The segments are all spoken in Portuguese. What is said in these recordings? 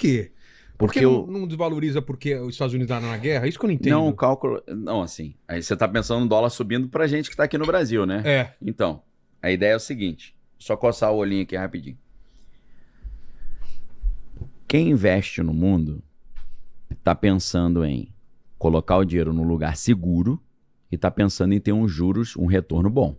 quê? Por que Porque não desvaloriza porque os Estados Unidos estão na guerra? Isso que eu não entendo. não, o cálculo... Não, assim, aí você tá pensando no dólar subindo pra gente que tá aqui no Brasil, né? É. Então, a ideia é o seguinte, só coçar o olhinho aqui rapidinho. Quem investe no mundo tá pensando em colocar o dinheiro num lugar seguro e tá pensando em ter uns juros, um retorno bom.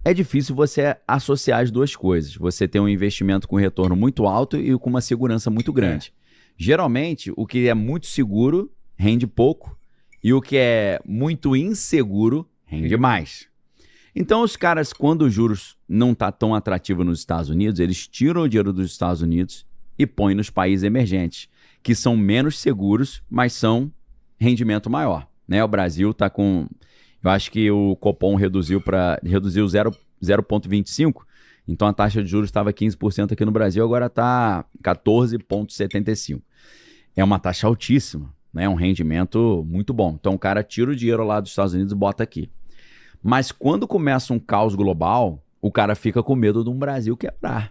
É difícil você associar as duas coisas. Você tem um investimento com retorno muito alto e com uma segurança muito grande. Geralmente, o que é muito seguro rende pouco e o que é muito inseguro rende mais. Então, os caras, quando os juros não tá tão atrativo nos Estados Unidos, eles tiram o dinheiro dos Estados Unidos e põem nos países emergentes, que são menos seguros, mas são rendimento maior. Né? O Brasil está com... Eu acho que o Copom reduziu 0,25%, então a taxa de juros estava 15% aqui no Brasil, agora está 14,75%. É uma taxa altíssima, né? Um rendimento muito bom. Então o cara tira o dinheiro lá dos Estados Unidos e bota aqui. Mas quando começa um caos global, o cara fica com medo de um Brasil quebrar.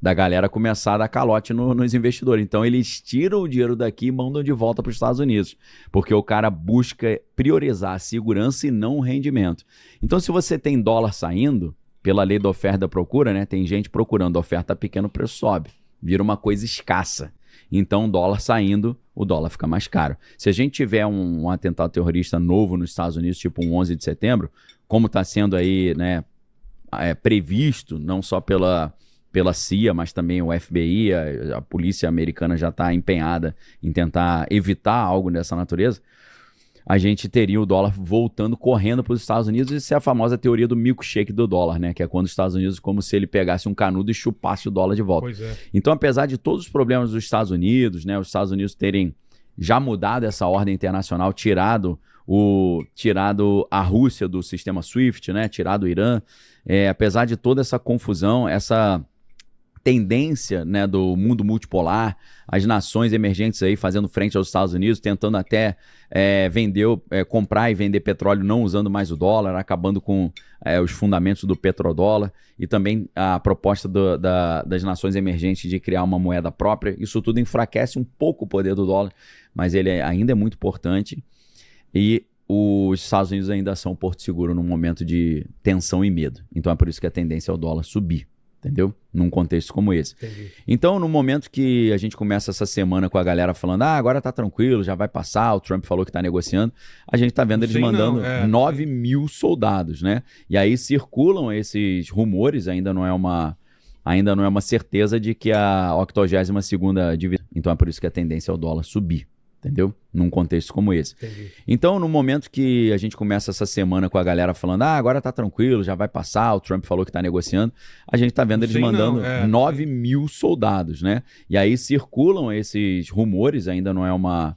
Da galera começar a dar calote nos investidores. Então eles tiram o dinheiro daqui e mandam de volta para os Estados Unidos, porque o cara busca priorizar a segurança e não o rendimento. Então se você tem dólar saindo, pela lei da oferta e da procura, né, tem gente procurando, a oferta pequena, o preço sobe, vira uma coisa escassa. Então o dólar saindo, o dólar fica mais caro. Se a gente tiver um atentado terrorista novo nos Estados Unidos, tipo um 11 de setembro, como está sendo aí, né, previsto, não só pela CIA, mas também o FBI, a polícia americana já está empenhada em tentar evitar algo dessa natureza, a gente teria o dólar voltando, correndo para os Estados Unidos. Isso é a famosa teoria do milkshake do dólar, né? Que é quando os Estados Unidos, como se ele pegasse um canudo e chupasse o dólar de volta. Pois é. Então, apesar de todos os problemas dos Estados Unidos, né? Os Estados Unidos terem já mudado essa ordem internacional, tirado a Rússia do sistema SWIFT, né? Tirado o Irã, apesar de toda essa confusão, essa tendência, né, do mundo multipolar, as nações emergentes aí fazendo frente aos Estados Unidos, tentando até comprar e vender petróleo não usando mais o dólar, acabando com os fundamentos do petrodólar, e também a proposta das nações emergentes de criar uma moeda própria. Isso tudo enfraquece um pouco o poder do dólar, mas ele ainda é muito importante, e os Estados Unidos ainda são um porto seguro num momento de tensão e medo. Então é por isso que a tendência é o dólar subir. Entendeu? Num contexto como esse. Entendi. Então, no momento que a gente começa essa semana com a galera falando, agora tá tranquilo, já vai passar, o Trump falou que tá negociando, a gente tá vendo eles mandando 9 mil soldados, né? E aí circulam esses rumores, ainda não é uma certeza de que a 82ª divisão. Então é por isso que a tendência é o dólar subir. Entendeu? Num contexto como esse. Entendi. Então, no momento que a gente começa essa semana com a galera falando, agora tá tranquilo, já vai passar, o Trump falou que tá negociando, a gente tá vendo eles mandando 9 mil soldados, né? E aí circulam esses rumores, ainda não é uma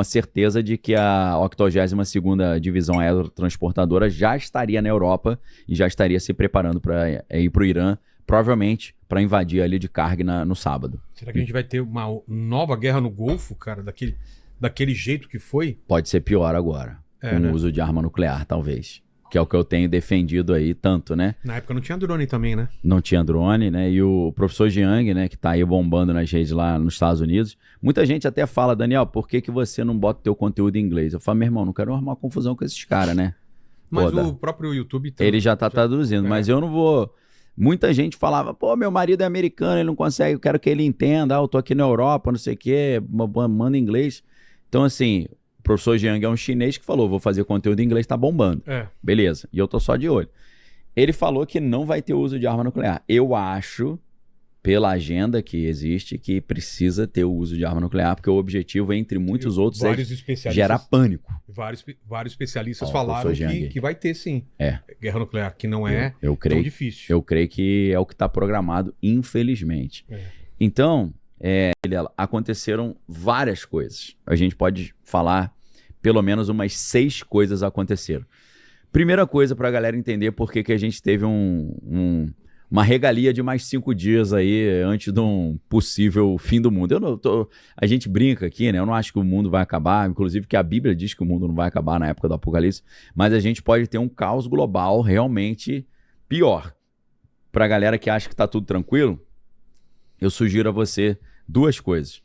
certeza de que a 82ª Divisão Aerotransportadora já estaria na Europa e já estaria se preparando para ir para o Irã, provavelmente para invadir ali de carga no sábado. Será que a gente vai ter uma nova guerra no Golfo, cara, daquele jeito que foi? Pode ser pior agora, com o uso de arma nuclear, talvez. Que é o que eu tenho defendido aí tanto, né? Na época não tinha drone também, né? Não tinha drone, né? E o professor Jiang, né, que tá aí bombando nas redes lá nos Estados Unidos, muita gente até fala, Daniel, por que você não bota teu conteúdo em inglês? Eu falo, meu irmão, não quero arrumar confusão com esses caras, né? Mas o próprio YouTube... Ele já tá traduzindo, mas eu não vou... Muita gente falava, meu marido é americano, ele não consegue, eu quero que ele entenda, eu tô aqui na Europa, não sei o quê, manda em inglês. Então, assim, o professor Jiang é um chinês que falou, vou fazer conteúdo em inglês, tá bombando. Beleza, e eu tô só de olho. Ele falou que não vai ter uso de arma nuclear. Eu acho, pela agenda que existe, que precisa ter o uso de arma nuclear, porque o objetivo, entre muitos outros, é gerar pânico. Vários especialistas falaram que vai ter, sim, guerra nuclear, que não é tão difícil. Eu creio que é o que está programado, infelizmente. Então, aconteceram várias coisas. A gente pode falar, pelo menos umas 6 coisas aconteceram. Primeira coisa para a galera entender por que a gente teve uma regalia de mais 5 dias aí antes de um possível fim do mundo. A gente brinca aqui, né? Eu não acho que o mundo vai acabar, inclusive que a Bíblia diz que o mundo não vai acabar na época do Apocalipse, mas a gente pode ter um caos global realmente pior. Para a galera que acha que está tudo tranquilo, eu sugiro a você Duas coisas.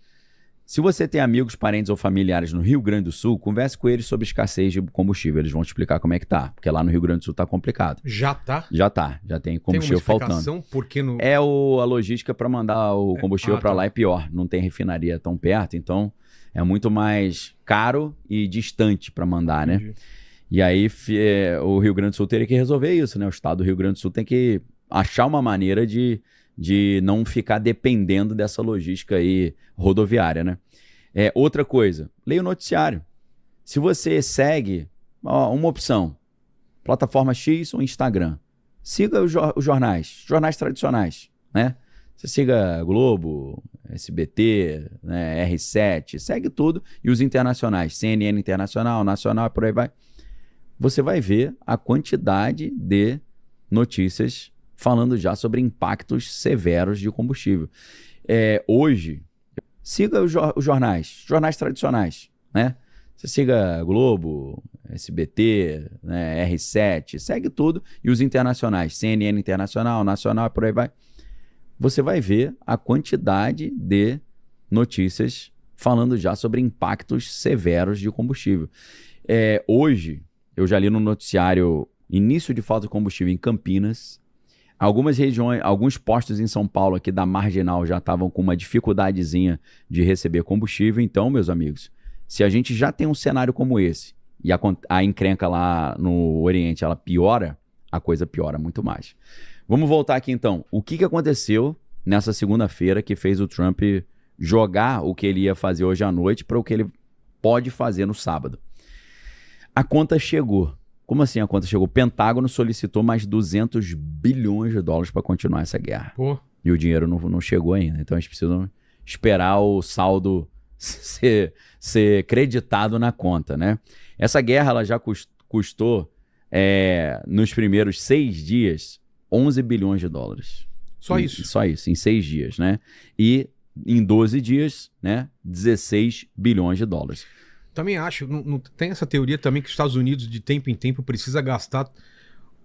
Se você tem amigos, parentes ou familiares no Rio Grande do Sul, converse com eles sobre escassez de combustível. Eles vão te explicar como é que tá. Porque lá no Rio Grande do Sul tá complicado. Já tá? Já tá. Já tem combustível faltando. Porque no... A logística para mandar o combustível para lá é pior. Não tem refinaria tão perto, então é muito mais caro e distante para mandar, né? E aí o Rio Grande do Sul teria que resolver isso, né? O estado do Rio Grande do Sul tem que achar uma maneira de não ficar dependendo dessa logística aí rodoviária, né? Outra coisa, leia o noticiário. Se você segue uma opção, plataforma X ou Instagram, siga os jornais tradicionais, né? Você siga Globo, SBT, né, R7, segue tudo. E os internacionais, CNN Internacional, Nacional, por aí vai. Você vai ver a quantidade de notícias falando já sobre impactos severos de combustível. Hoje, siga os jornais tradicionais, né? Você siga Globo, SBT, né, R7, segue tudo. E os internacionais, CNN Internacional, Nacional, por aí vai. Você vai ver a quantidade de notícias falando já sobre impactos severos de combustível. Hoje, eu já li no noticiário início de falta de combustível em Campinas. Algumas regiões, alguns postos em São Paulo aqui da Marginal já estavam com uma dificuldadezinha de receber combustível. Então, meus amigos, se a gente já tem um cenário como esse e a encrenca lá no Oriente ela piora, a coisa piora muito mais. Vamos voltar aqui então. O que aconteceu nessa segunda-feira que fez o Trump jogar o que ele ia fazer hoje à noite para o que ele pode fazer no sábado? A conta chegou. Como assim a conta chegou? O Pentágono solicitou mais 200 bilhões de dólares para continuar essa guerra. Pô. E o dinheiro não chegou ainda. Então a gente precisa esperar o saldo ser creditado na conta, né? Essa guerra ela já custou, nos primeiros 6 dias, 11 bilhões de dólares. Só isso? Só isso, em 6 dias, né? E em 12 dias, né, 16 bilhões de dólares. Também acho, não tem essa teoria também que os Estados Unidos de tempo em tempo precisa gastar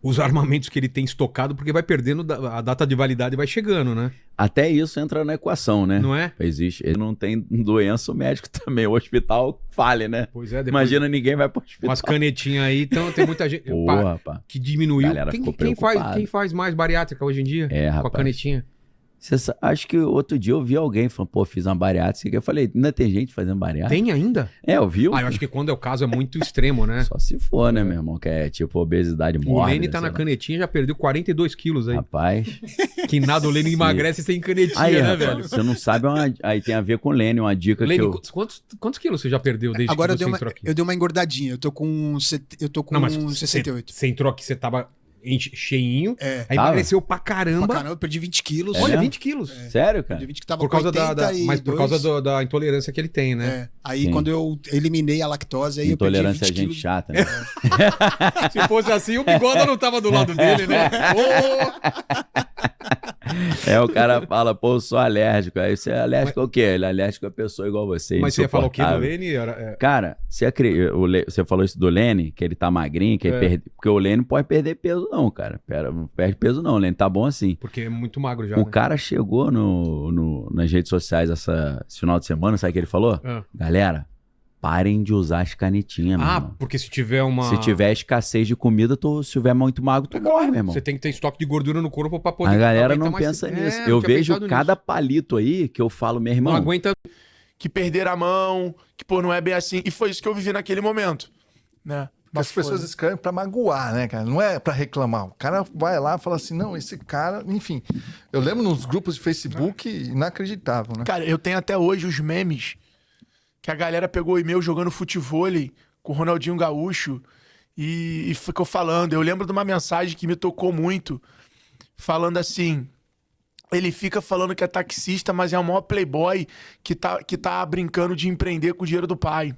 os armamentos que ele tem estocado porque vai perdendo, a data de validade vai chegando, né? Até isso entra na equação, né? Não é? Existe. Ele não tem doença, o médico também. O hospital falha, né? Pois é. Imagina ninguém vai pro hospital. Umas canetinhas aí, então tem muita gente que diminuiu. Quem faz mais bariátrica hoje em dia? Com a canetinha? Acho que outro dia eu vi alguém falando, pô, fiz uma bariátrica. Eu falei, ainda tem gente fazendo bariátrica? Tem ainda? Eu vi. Eu acho que quando é o caso é muito extremo, né? Só se for, né, meu irmão? Que é tipo obesidade mórbida. O Lene tá na canetinha, já perdeu 42 quilos aí. Rapaz. Que nada, o Lene emagrece sem canetinha, aí, né, velho? Você não sabe, aí tem a ver com o Lene, uma dica Lene, que eu... Quantos quilos você já perdeu desde agora que você entrou aqui? Eu dei uma engordadinha, eu tô com 68. Você entrou aqui, você tava... cheinho, aí emagreceu pra caramba. Eu perdi 20 quilos. Olha, 20 quilos. Sério, cara? 20 que tava por causa mas por causa da intolerância que ele tem, né? Aí sim. Quando eu eliminei a lactose, aí intolerância eu perdi 20 gente chata, né? Se fosse assim, o Bigoda não tava do lado dele, né? O cara fala, pô, eu sou alérgico. Aí você é alérgico ao quê? Ele é alérgico a pessoa igual você. Mas você ia falar o quê do Lene? Cara, você falou isso do Lene, que ele tá magrinho, que ele porque o Lene não pode perder peso não, cara. Não perde peso não, o Lene tá bom assim. Porque é muito magro já, O cara chegou nas redes sociais esse final de semana, sabe o que ele falou? Galera, parem de usar as canetinhas, meu irmão. Porque se tiver escassez de comida, se tiver muito magro, tu morre, meu irmão. Você tem que ter estoque de gordura no corpo pra poder... A galera não pensa nisso. Eu vejo cada palito aí que eu falo, meu irmão... Não aguenta... Que perderam a mão, que pô, não é bem assim. E foi isso que eu vivi naquele momento, né? Mas as pessoas escrevem pra magoar, né, cara? Não é pra reclamar. O cara vai lá e fala assim, não, esse cara... Enfim, eu lembro nos grupos de Facebook, inacreditável, né? Cara, eu tenho até hoje os memes que a galera pegou o e-mail jogando futevôlei com o Ronaldinho Gaúcho e ficou falando. Eu lembro de uma mensagem que me tocou muito, falando assim... Ele fica falando que é taxista, mas é o maior playboy que tá brincando de empreender com o dinheiro do pai.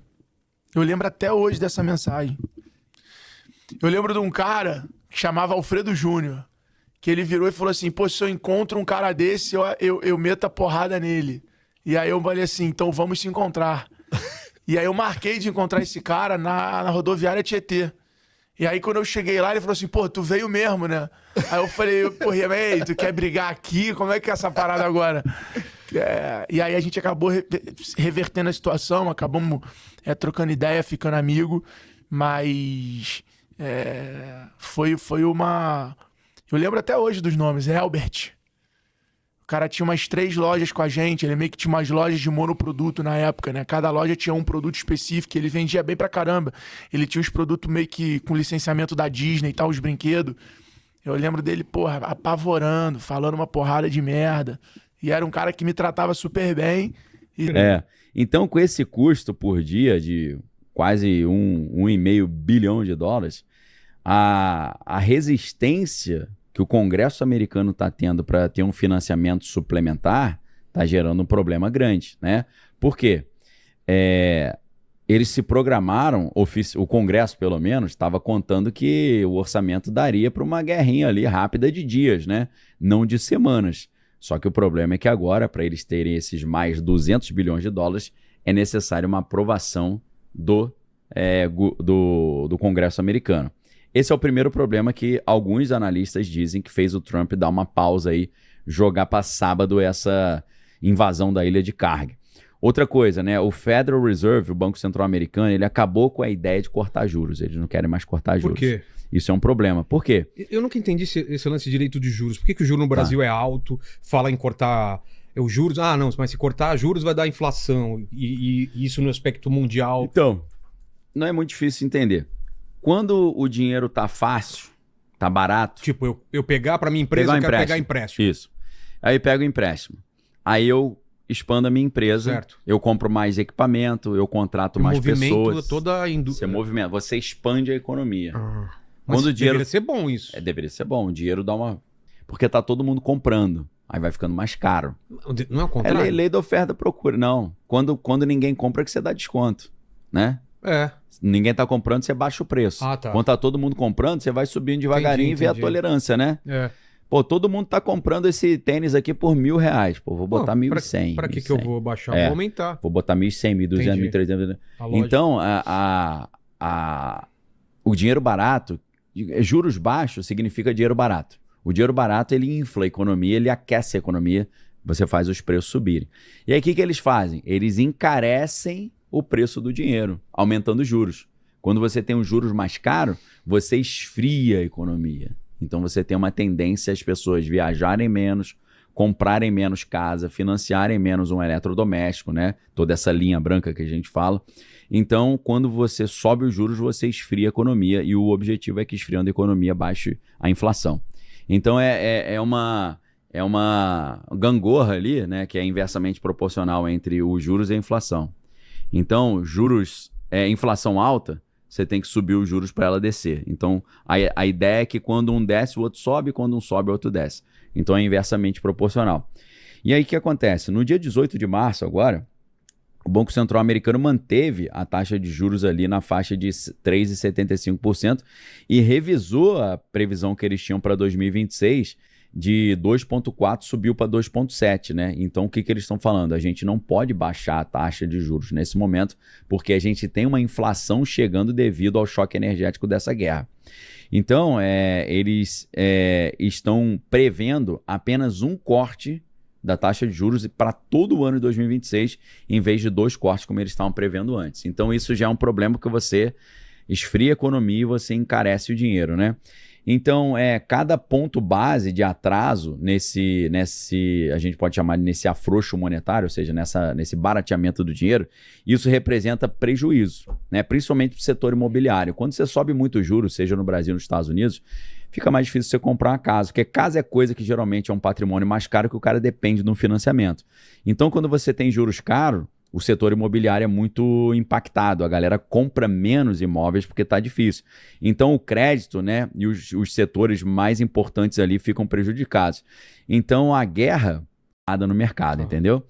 Eu lembro até hoje dessa mensagem. Eu lembro de um cara que chamava Alfredo Júnior, que ele virou e falou assim, pô, se eu encontro um cara desse, eu meto a porrada nele. E aí eu falei assim, então vamos se encontrar. E aí eu marquei de encontrar esse cara na rodoviária Tietê. E aí quando eu cheguei lá, ele falou assim, pô, tu veio mesmo, né? Aí eu falei, pô, tu quer brigar aqui? Como é que é essa parada agora? E aí a gente acabou revertendo a situação, acabamos trocando ideia, ficando amigo, mas foi uma... Eu lembro até hoje dos nomes, Albert. O cara tinha umas 3 lojas com a gente, ele meio que tinha umas lojas de monoproduto na época, né? Cada loja tinha um produto específico, ele vendia bem pra caramba. Ele tinha os produtos meio que com licenciamento da Disney e tal, os brinquedos. Eu lembro dele, porra, apavorando, falando uma porrada de merda. E era um cara que me tratava super bem. Então, com esse custo por dia de quase $1,5 bilhão, a resistência que o Congresso americano está tendo para ter um financiamento suplementar está gerando um problema grande, né? Por quê? Eles se programaram, o Congresso pelo menos, estava contando que o orçamento daria para uma guerrinha ali rápida de dias, né? Não de semanas. Só que o problema é que agora, para eles terem esses mais $200 bilhões, é necessário uma aprovação do Congresso americano. Esse é o primeiro problema que alguns analistas dizem que fez o Trump dar uma pausa aí, jogar para sábado essa invasão da ilha de Carg. Outra coisa, né? O Federal Reserve, o Banco Central Americano, ele acabou com a ideia de cortar juros. Eles não querem mais cortar juros. Por quê? Isso é um problema. Por quê? Eu nunca entendi esse lance de direito de juros. Por que o juro no Brasil é alto, fala em cortar os juros? Ah, não, mas se cortar juros vai dar inflação. E isso no aspecto mundial. Então, não é muito difícil entender. Quando o dinheiro tá fácil, tá barato... Tipo, eu pegar para minha empresa, eu quero pegar empréstimo. Isso. Aí eu pego o empréstimo. Aí eu expando a minha empresa, certo. Eu compro mais equipamento, eu contrato mais pessoas. Toda a indústria. Você expande a economia. Mas Quando o dinheiro... deveria ser bom isso. Deveria ser bom. O dinheiro dá uma... Porque tá todo mundo comprando. Aí vai ficando mais caro. Não é o contrário? É lei da oferta e procura. Não. Quando ninguém compra é que você dá desconto, né? Ninguém tá comprando, você baixa o preço. Ah, tá. Quando tá todo mundo comprando, você vai subindo devagarinho e vê a tolerância, né? Pô, todo mundo tá comprando esse tênis aqui por R$1.000. Pô, vou botar 1.100. Pra que eu vou baixar? Vou aumentar. Vou botar 1.100, 1.200, 1.300. Então, o dinheiro barato, juros baixos significa dinheiro barato. O dinheiro barato, ele infla a economia, ele aquece a economia, você faz os preços subirem. E aí, o que eles fazem? Eles encarecem o preço do dinheiro, aumentando os juros. Quando você tem os juros mais caros, você esfria a economia. Então você tem uma tendência às pessoas viajarem menos, comprarem menos casa, financiarem menos um eletrodoméstico, né? Toda essa linha branca que a gente fala. Então, quando você sobe os juros, você esfria a economia e o objetivo é que esfriando a economia baixe a inflação. Então é uma gangorra ali, né? Que é inversamente proporcional entre os juros e a inflação. Então, inflação alta, você tem que subir os juros para ela descer. Então, a ideia é que quando um desce, o outro sobe, quando um sobe, o outro desce. Então, é inversamente proporcional. E aí, o que acontece? No dia 18 de março, agora, o Banco Central americano manteve a taxa de juros ali na faixa de 3,75% e revisou a previsão que eles tinham para 2026 de 2,4 subiu para 2,7, né? Então, o que eles estão falando? A gente não pode baixar a taxa de juros nesse momento, porque a gente tem uma inflação chegando devido ao choque energético dessa guerra. Então, eles estão prevendo apenas um corte da taxa de juros para todo o ano de 2026, em vez de 2 cortes, como eles estavam prevendo antes. Então, isso já é um problema que você esfria a economia e você encarece o dinheiro, né? Então, cada ponto base de atraso nesse a gente pode chamar nesse afrouxo monetário, ou seja, nesse barateamento do dinheiro, isso representa prejuízo, né? Principalmente para o setor imobiliário. Quando você sobe muito os juros, seja no Brasil ou nos Estados Unidos, fica mais difícil você comprar uma casa, porque casa é coisa que geralmente é um patrimônio mais caro que o cara depende de um financiamento. Então, quando você tem juros caros, o setor imobiliário é muito impactado, a galera compra menos imóveis porque está difícil. Então o crédito, né, e os setores mais importantes ali ficam prejudicados. Então a guerra nada no mercado, entendeu?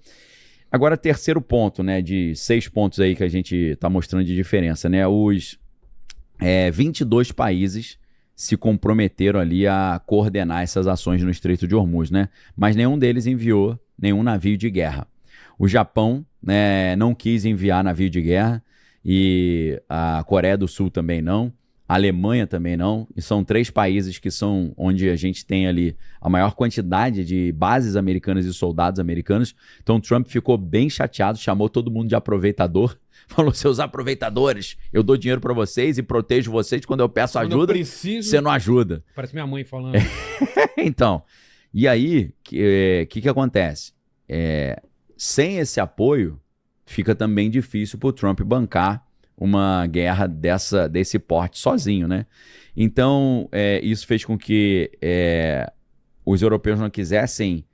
Agora, terceiro ponto, né, de 6 pontos aí que a gente está mostrando de diferença, né, os 22 países se comprometeram ali a coordenar essas ações no Estreito de Hormuz, né, mas nenhum deles enviou nenhum navio de guerra. O Japão, né, não quis enviar navio de guerra e a Coreia do Sul também não. a Alemanha também não, e são 3 países que são onde a gente tem ali a maior quantidade de bases americanas e soldados americanos. Então Trump ficou bem chateado, chamou todo mundo de aproveitador, falou: seus aproveitadores, eu dou dinheiro pra vocês e protejo vocês quando eu peço Quando ajuda, eu preciso, você não ajuda. Parece minha mãe falando. Então, e aí, que acontece? Sem esse apoio, fica também difícil pro Trump bancar uma guerra desse porte sozinho, né? Então, isso fez com que os europeus não quisessem